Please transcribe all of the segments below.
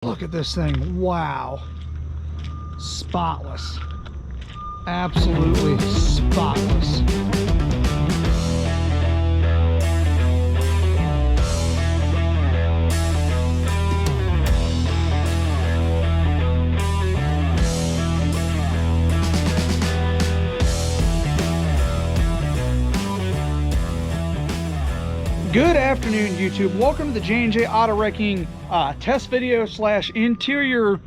Look at this thing. Wow. Spotless. Absolutely spotless. Good afternoon, YouTube. Welcome to the J&J Auto Wrecking test video slash interior,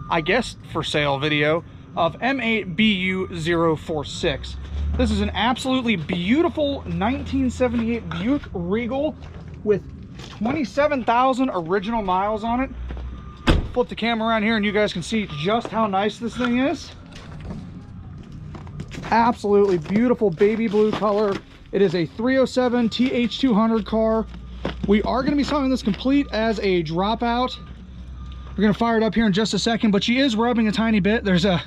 I guess, for sale video of M8BU046. This is an absolutely beautiful 1978 Buick Regal with 27,000 original miles on it. Flip the camera around here and you guys can see just how nice this thing is. Absolutely beautiful baby blue color. It is a 307 TH200 car. We are going to be selling this complete as a dropout. We're going to fire it up here in just a second, but she is rubbing a tiny bit. There's an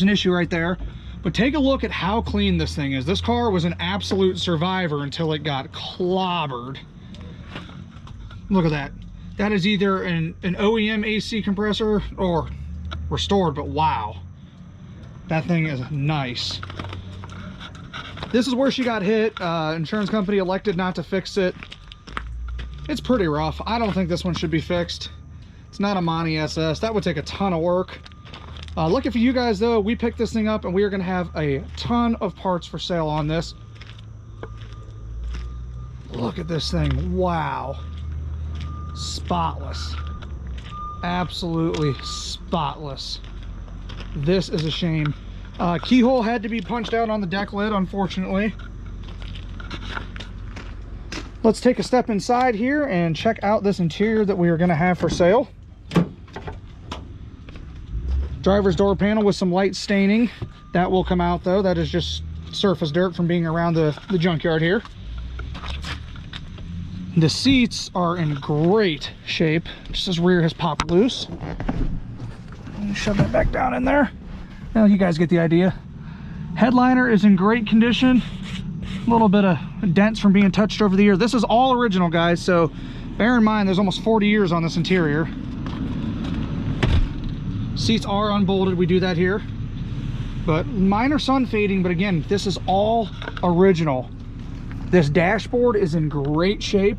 issue right there. But take a look at how clean this thing is. This car was an absolute survivor until it got clobbered. Look at that. That is either an OEM AC compressor or restored, but wow. That thing is nice. This is where she got hit. Insurance company elected not to fix it. It's pretty rough. I don't think this one should be fixed. It's not a Monty SS. That would take a ton of work. Lucky for you guys though, we picked this thing up and we are gonna have a ton of parts for sale on this. Look at this thing. Wow. Spotless. Absolutely spotless. This is a shame. Keyhole had to be punched out on the deck lid, unfortunately. Let's take a step inside here and check out this interior that we are going to have for sale. Driver's door panel with some light staining. That will come out though. That is just surface dirt from being around the junkyard here. The seats are in great shape. Just this rear has popped loose. Shove that back down in there. Now you guys get the idea. Headliner is in great condition. A little bit of dents from being touched over the year. This is all original, guys, so bear in mind there's almost 40 years on this interior. Seats are unbolted, we do that here. But minor sun fading, but again, this is all original. This dashboard is in great shape.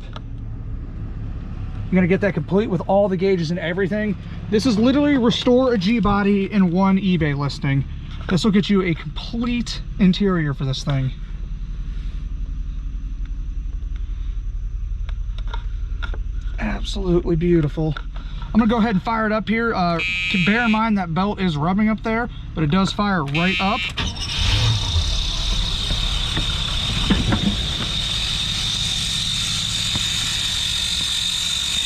I'm gonna get that complete with all the gauges and everything. This is literally restore a G-body in one eBay listing. This will get you a complete interior for this thing. Absolutely beautiful. I'm gonna go ahead and fire it up here. Bear in mind that belt is rubbing up there, but it does fire right up.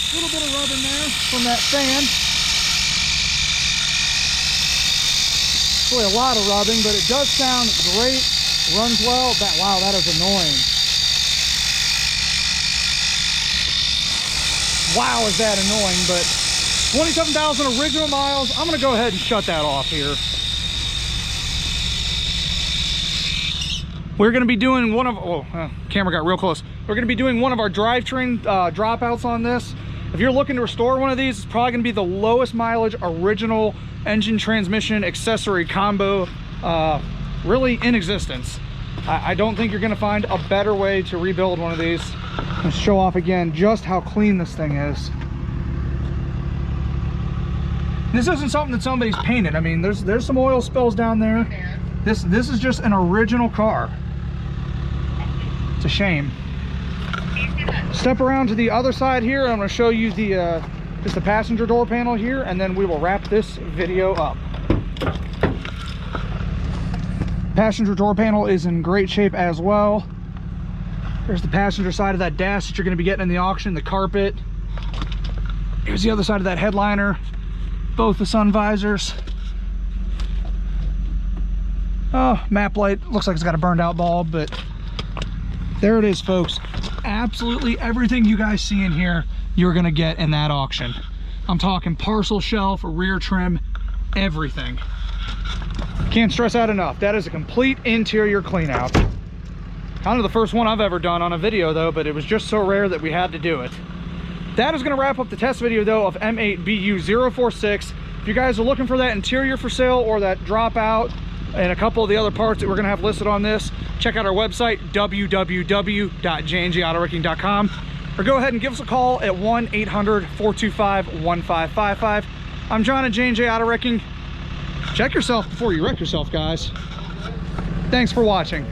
A little bit of rubbing there from that fan. Really a lot of rubbing, but it does sound great, runs well. Wow, that is annoying. Wow, is that annoying, but 27,000 original miles. I'm gonna go ahead and shut that off here. We're gonna be doing one of, camera got real close. We're gonna be doing one of our drivetrain dropouts on this. If you're looking to restore one of these, it's probably gonna be the lowest mileage original engine transmission accessory combo really in existence. I don't think you're gonna find a better way to rebuild one of these. Let's show off again just how clean this thing is. This isn't something that somebody's painted. I mean, there's some oil spills down there. This is just an original car. It's a shame. Step around to the other side here. I'm going to show you just the passenger door panel here, and then we will wrap this video up. Passenger door panel is in great shape as well. There's the passenger side of that dash that you're going to be getting in the auction, the carpet. Here's the other side of that headliner, both the sun visors. Oh, map light looks like it's got a burned out bulb, but there it is, folks. Absolutely everything you guys see in here you're gonna get in that auction. I'm talking parcel shelf, rear trim, everything. Can't stress out enough, that is a complete interior clean out. Kind of the first one I've ever done on a video though, but it was just so rare that we had to do it. That is going to wrap up the test video though of M8BU046. If you guys are looking for that interior for sale or that dropout and a couple of the other parts that we're going to have listed on this, check out our website, www.jnjautoricking.com, or go ahead and give us a call at 1-800-425-1555. I'm John at J&J Auto Wrecking. Check yourself before you wreck yourself, guys. Thanks for watching.